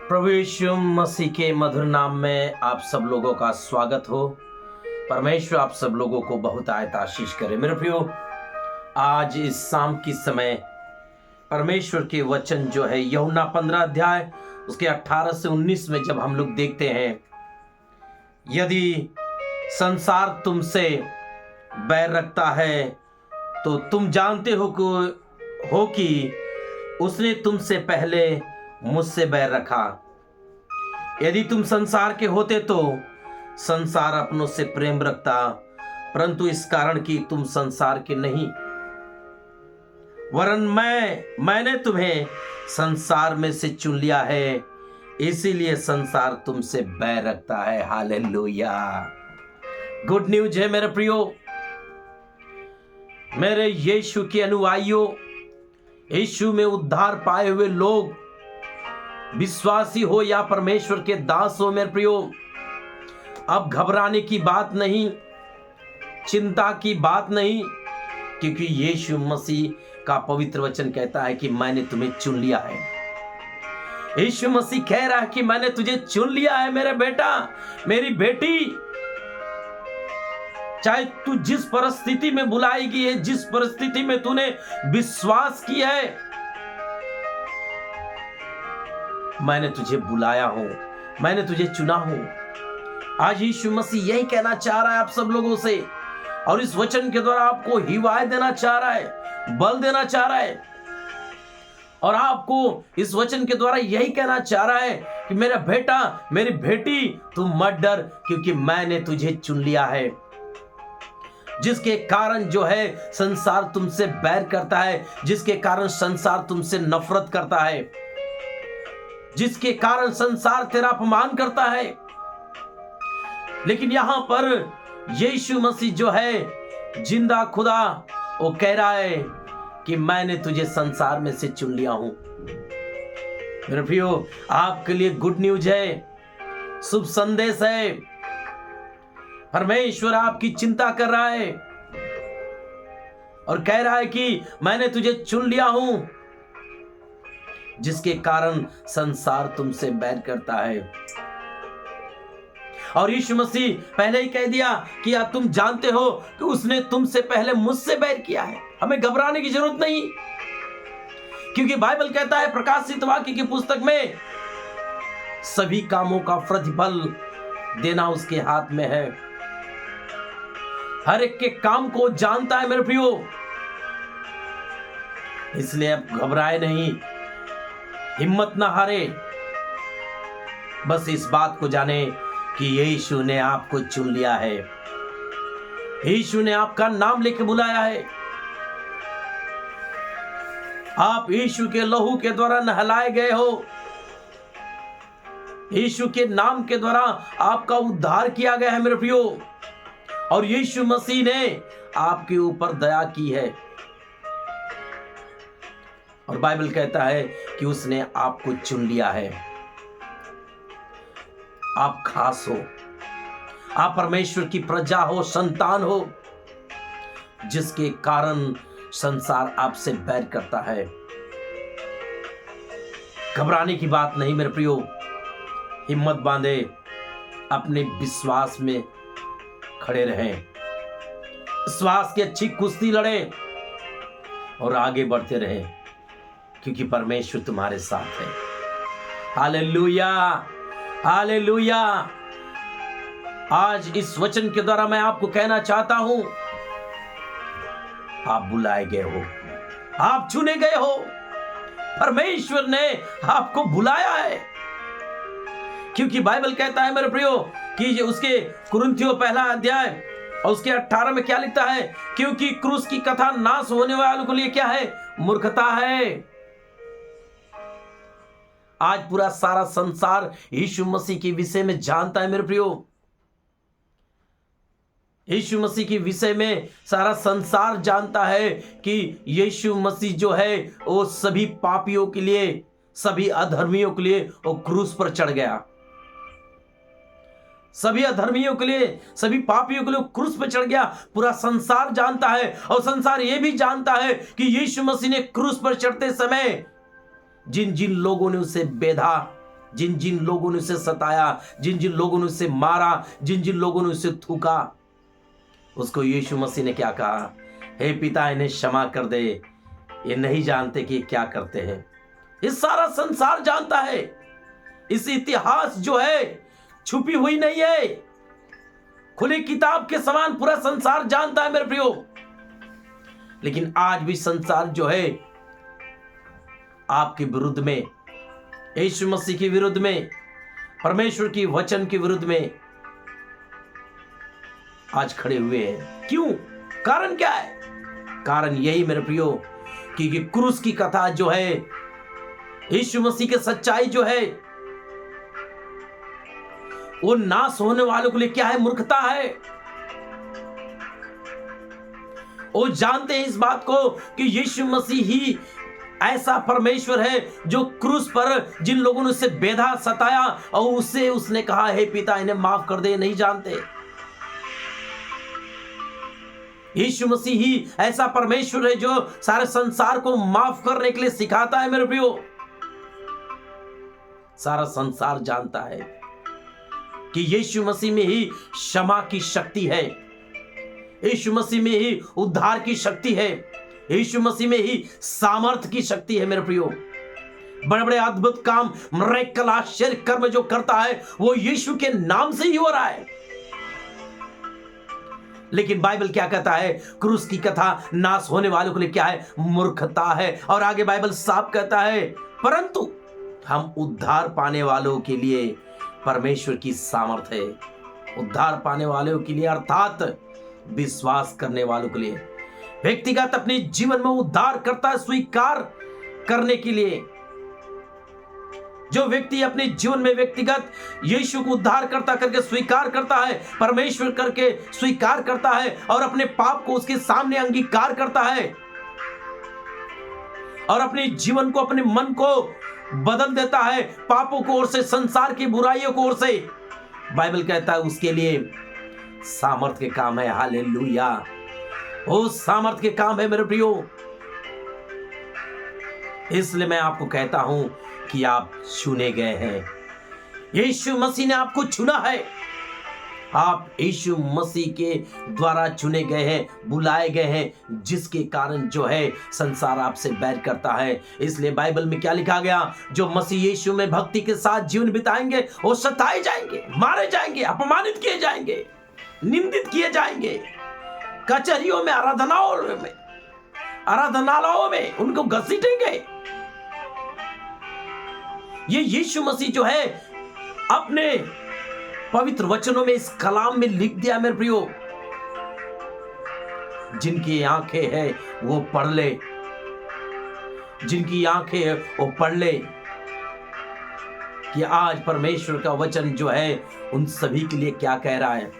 प्रभु यीशु मसीह के मधुर नाम में आप सब लोगों का स्वागत हो। परमेश्वर आप सब लोगों को बहुत आयत आशीष करे। मेरे प्रियो, आज इस शाम की समय परमेश्वर के वचन जो है यूहन्ना 15 अध्याय उसके 18 से 19 में जब हम लोग देखते हैं, यदि संसार तुमसे बैर रखता है तो तुम जानते हो कि उसने तुमसे पहले मुझसे बैर रखा। यदि तुम संसार के होते तो संसार अपनों से प्रेम रखता, परंतु इस कारण कि तुम संसार के नहीं, वरन मैंने तुम्हें संसार में से चुन लिया है, इसीलिए संसार तुमसे बैर रखता है। हालेलुया। गुड न्यूज है मेरे प्रियो, मेरे यीशु के अनुयायियों, यीशु में उद्धार पाए हुए लोग, विश्वासी हो या परमेश्वर के दास हो, मेरे प्रियो, अब घबराने की बात नहीं, चिंता की बात नहीं, क्योंकि यीशु मसीह का पवित्र वचन कहता है कि मैंने तुम्हें चुन लिया है। यीशु मसीह कह रहा है कि मैंने तुझे चुन लिया है मेरे बेटा, मेरी बेटी। चाहे तू जिस परिस्थिति में बुलाई गई है, जिस परिस्थिति में तूने विश्वास किया है, मैंने तुझे बुलाया हूं, मैंने तुझे चुना हूं। आज यीशु मसीह यही कहना चाह रहा है आप सब लोगों से, और इस वचन के द्वारा आपको हिदायत देना चाह रहा है, बल देना चाह रहा है, और आपको इस वचन के द्वारा यही कहना चाह रहा है कि मेरा बेटा, मेरी बेटी, तुम मत डर, क्योंकि मैंने तुझे चुन लिया है। जिसके कारण जो है संसार तुमसे बैर करता है, जिसके कारण संसार तुमसे नफरत करता है, जिसके कारण संसार तेरा अपमान करता है, लेकिन यहां पर यीशु मसीह जो है जिंदा खुदा, वो कह रहा है कि मैंने तुझे संसार में से चुन लिया हूं। मेरे प्रियो, आपके लिए गुड न्यूज है, शुभ संदेश है। परमेश्वर आपकी चिंता कर रहा है और कह रहा है कि मैंने तुझे चुन लिया हूं, जिसके कारण संसार तुमसे बैर करता है। और यीशु मसीह पहले ही कह दिया कि या तुम जानते हो कि उसने तुमसे पहले मुझसे बैर किया है। हमें घबराने की जरूरत नहीं, क्योंकि बाइबल कहता है प्रकाशित वाक्य की पुस्तक में, सभी कामों का प्रतिफल देना उसके हाथ में है। हर एक के काम को जानता है मेरे प्रियो, इसलिए अब घबराए नहीं, हिम्मत ना हारे। बस इस बात को जाने कि यीशु ने आपको चुन लिया है, यीशु ने आपका नाम लेके बुलाया है। आप यीशु के लहू के द्वारा नहलाए गए हो, यीशु के नाम के द्वारा आपका उद्धार किया गया है मेरे प्रियो, और यीशु मसीह ने आपके ऊपर दया की है। और बाइबल कहता है कि उसने आपको चुन लिया है। आप खास हो, आप परमेश्वर की प्रजा हो, संतान हो, जिसके कारण संसार आपसे बैर करता है। घबराने की बात नहीं मेरे प्रियो, हिम्मत बांधे, अपने विश्वास में खड़े रहें, विश्वास की अच्छी कुश्ती लड़ें और आगे बढ़ते रहें, क्योंकि परमेश्वर तुम्हारे साथ है। Hallelujah, hallelujah. आज इस वचन के द्वारा मैं आपको कहना चाहता हूं, आप बुलाए गए हो, आप चुने गए हो, परमेश्वर ने आपको बुलाया है। क्योंकि बाइबल कहता है मेरे प्रियो कि उसके कुरिन्थियों पहला अध्याय और उसके 18 में क्या लिखता है, क्योंकि क्रूस की कथा नाश होने वालों के लिए क्या है, मूर्खता है। आज पूरा सारा संसार यीशु मसीह के विषय में जानता है मेरे प्रियो, यीशु मसीह के विषय में सारा संसार जानता है कि यीशु मसीह जो है वो सभी पापियों के लिए, सभी अधर्मियों के लिए वो क्रूस पर चढ़ गया। सभी अधर्मियों के लिए, सभी पापियों के लिए क्रूस पर चढ़ गया। पूरा संसार जानता है, और संसार ये भी जानता है कि यीशु मसीह ने क्रूस पर चढ़ते समय जिन जिन लोगों ने उसे बेधा, जिन जिन लोगों ने उसे सताया, जिन जिन लोगों ने उसे मारा, जिन जिन लोगों ने उसे थूका, उसको यीशु मसीह ने क्या कहा? हे पिता, इन्हें क्षमा कर दे, ये नहीं जानते कि क्या करते हैं। ये सारा संसार जानता है, इस इतिहास जो है छुपी हुई नहीं है, खुली किताब के समान पूरा संसार जानता है मेरे प्रियो। लेकिन आज भी संसार जो है आपके विरुद्ध में, यीशु मसीह के विरुद्ध में, परमेश्वर की वचन के विरुद्ध में आज खड़े हुए हैं। क्यों? कारण क्या है? कारण यही मेरे प्रियो कि क्रूस की कथा जो है, यीशु मसीह की सच्चाई जो है, वो नाश होने वालों के लिए क्या है? मूर्खता है। वो जानते हैं इस बात को कि यीशु मसीह ही ऐसा परमेश्वर है जो क्रूस पर जिन लोगों ने उसे बेधा, सताया और उसने कहा, हे पिता, इन्हें माफ कर दे, नहीं जानते। यीशु मसीह ही ऐसा परमेश्वर है जो सारे संसार को माफ करने के लिए सिखाता है मेरे प्रियो। सारा संसार जानता है कि यीशु मसीह में ही क्षमा की शक्ति है, यीशु मसीह में ही उद्धार की शक्ति है, यीशु मसीह में ही सामर्थ की शक्ति है मेरे प्रियो। बड़े बड़े अद्भुत काम, मिरेकल, आश्चर्य कर्म जो करता है वो यीशु के नाम से ही हो रहा है। लेकिन बाइबल क्या कहता है? क्रूस की कथा नाश होने वालों के लिए क्या है? मूर्खता है। और आगे बाइबल साफ कहता है, परंतु हम उद्धार पाने वालों के लिए परमेश्वर की सामर्थ है। उद्धार पाने वालों के लिए अर्थात विश्वास करने वालों के लिए, व्यक्तिगत अपने जीवन में उद्धार करता स्वीकार करने के लिए, जो व्यक्ति अपने जीवन में व्यक्तिगत यीशु को उद्धार करता करके स्वीकार करता है, परमेश्वर करके स्वीकार करता है और अपने पाप को उसके सामने अंगीकार करता है और अपने जीवन को, अपने मन को बदल देता है पापों को ओर से, संसार की बुराइयों को ओर से, बाइबल कहता है उसके लिए सामर्थ के काम है। हालेलुया! वो सामर्थ के काम है मेरे प्रियो। इसलिए मैं आपको कहता हूं कि आप चुने गए हैं। यीशु मसीह ने आपको चुना है। आप यीशु मसीह के द्वारा चुने गए हैं, बुलाए गए हैं, जिसके कारण जो है संसार आपसे बैर करता है। इसलिए बाइबल में क्या लिखा गया? जो मसीह यीशु में भक्ति के साथ जीवन बिताएंगे वो सताए जाएंगे, मारे जाएंगे, अपमानित किए जाएंगे, निंदित किए जाएंगे, कचहरियों में, आराधनालयों में उनको घसीटेंगे। ये यीशु मसीह जो है अपने पवित्र वचनों में, इस कलाम में लिख दिया मेरे प्रियो। जिनकी आंखें हैं वो पढ़ ले, जिनकी आंखें हैं वो पढ़ ले कि आज परमेश्वर का वचन जो है उन सभी के लिए क्या कह रहा है।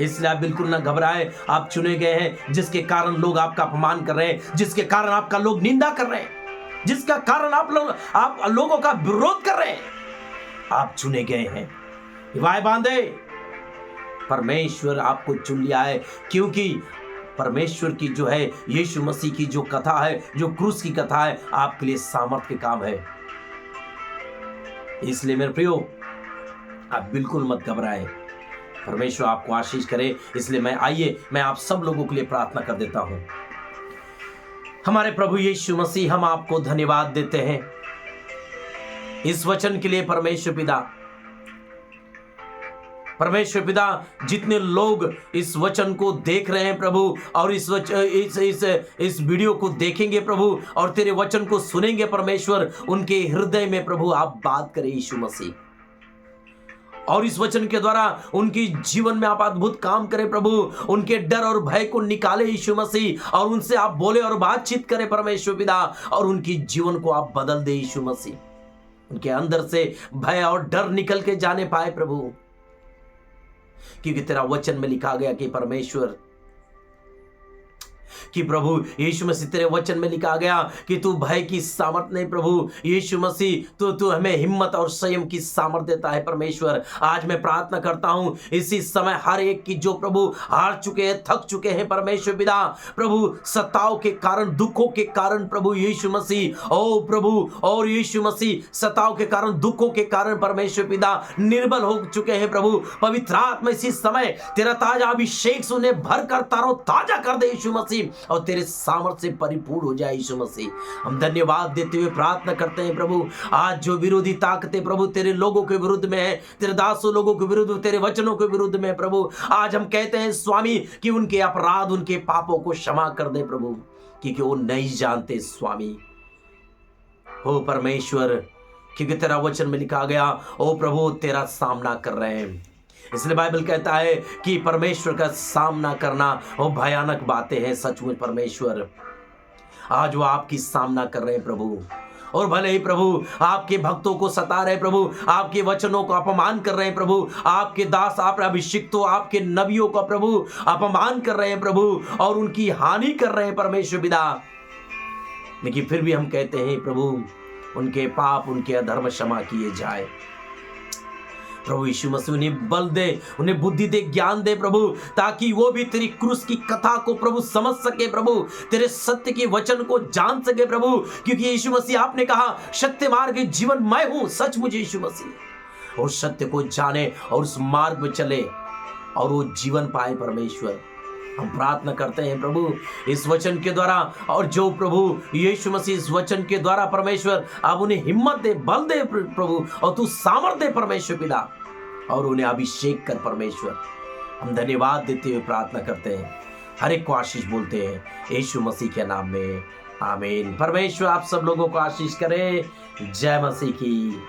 इसलिए आप बिल्कुल ना घबराएं। आप चुने गए हैं, जिसके कारण लोग आपका अपमान कर रहे हैं, जिसके कारण आपका लोग निंदा कर रहे हैं, जिसका कारण आप लोगों का विरोध कर रहे हैं। आप चुने गए हैं। वाय बांधे, परमेश्वर आपको चुन लिया है, क्योंकि परमेश्वर की जो है यीशु मसीह की जो कथा है, जो क्रूस की कथा है, आपके लिए सामर्थ के काम है। इसलिए मेरे प्रियो, आप बिल्कुल मत घबराएं। परमेश्वर आपको आशीष करे। इसलिए मैं आप सब लोगों के लिए प्रार्थना कर देता हूं। हमारे प्रभु यीशु मसीह, हम आपको धन्यवाद देते हैं इस वचन के लिए। परमेश्वर पिता, जितने लोग इस वचन को देख रहे हैं प्रभु, और इस वीडियो को देखेंगे प्रभु, और तेरे वचन को सुनेंगे परमेश्वर, उनके हृदय में प्रभु आप बात करें यीशु मसीह, और इस वचन के द्वारा उनकी जीवन में आप अद्भुत काम करें प्रभु। उनके डर और भय को निकाले यीशु मसीह, और उनसे आप बोले और बातचीत करें परमेश्वर पिता, और उनकी जीवन को आप बदल दे यीशु मसीह। उनके अंदर से भय और डर निकल के जाने पाए प्रभु, क्योंकि तेरा वचन में लिखा गया कि परमेश्वर कि प्रभु यीशु मसीह तेरे वचन में लिखा गया कि तू भय की सामर्थ नहीं प्रभु यीशु मसीह तू हमें हिम्मत और संयम की सामर्थ देता है परमेश्वर। आज मैं प्रार्थना करता हूं इसी समय हर एक की जो प्रभु हार चुके हैं, थक चुके हैं परमेश्वर पिता, प्रभु सताव के कारण, दुखों के कारण प्रभु यीशु मसीह, ओ प्रभु, और यीशु मसीह सताव के कारण, दुखों के कारण परमेश्वर पिता निर्बल हो चुके हैं प्रभु। पवित्र आत्मा इसी समय तेरा ताजा अभिषेक से उन्हें भर कर तारो ताजा कर दे यीशु मसीह, और तेरे सामर्थ्य से परिपूर्ण हो जाए यीशु मसीह। हम धन्यवाद देते हुए प्रार्थना करते हैं प्रभु, आज जो विरोधी ताकतें प्रभु तेरे लोगों के विरुद्ध में है, तेरे दासों लोगों के विरुद्ध, तेरे वचनों के विरुद्ध में प्रभु, आज हम कहते हैं स्वामी कि उनके अपराध, उनके पापों को क्षमा कर दे प्रभु, क्योंकि वो नहीं जानते स्वामी। हो परमेश्वर, क्योंकि तेरा वचन में लिखा गया ओ प्रभु तेरा सामना कर रहे हैं, इसलिए बाइबल कहता है कि परमेश्वर का सामना करना वो भयानक बातें हैं। सचमुच परमेश्वर आज वो आपकी सामना कर रहे हैं प्रभु, और भले ही प्रभु आपके भक्तों को सता रहे प्रभु, आपके वचनों को अपमान कर रहे हैं प्रभु, आपके दास, आप अभिषिक्तों, आपके नबियों का प्रभु अपमान कर रहे हैं प्रभु, और उनकी हानि कर रहे हैं परमेश्वर पिता। लेकिन फिर भी हम कहते हैं प्रभु उनके पाप, उनके अधर्म क्षमा किए जाए प्रभु यीशु मसीह। उन्हें बल दे, उन्हें बुद्धि दे, ज्ञान दे प्रभु, ताकि वो भी तेरी क्रूस की कथा को प्रभु समझ सके प्रभु, तेरे सत्य के वचन को जान सके प्रभु, क्योंकि यीशु मसीह आपने कहा सत्य मार्ग जीवन मैं हूं। सचमुच यीशु मसीह और सत्य को जाने और उस मार्ग में चले और वो जीवन पाए परमेश्वर। हम प्रार्थना करते हैं प्रभु इस वचन के द्वारा, और जो प्रभु यीशु मसीह इस वचन के द्वारा परमेश्वर आप उन्हें हिम्मत दे, बल दे प्रभु, और तू सामर्थ दे परमेश्वर पिता, और उन्हें अभिषेक कर परमेश्वर। हम धन्यवाद देते हुए प्रार्थना करते हैं, हर एक को आशीष बोलते हैं यीशु मसीह के नाम में, आमीन। परमेश्वर आप सब लोगों को आशीष करे। जय मसीह की।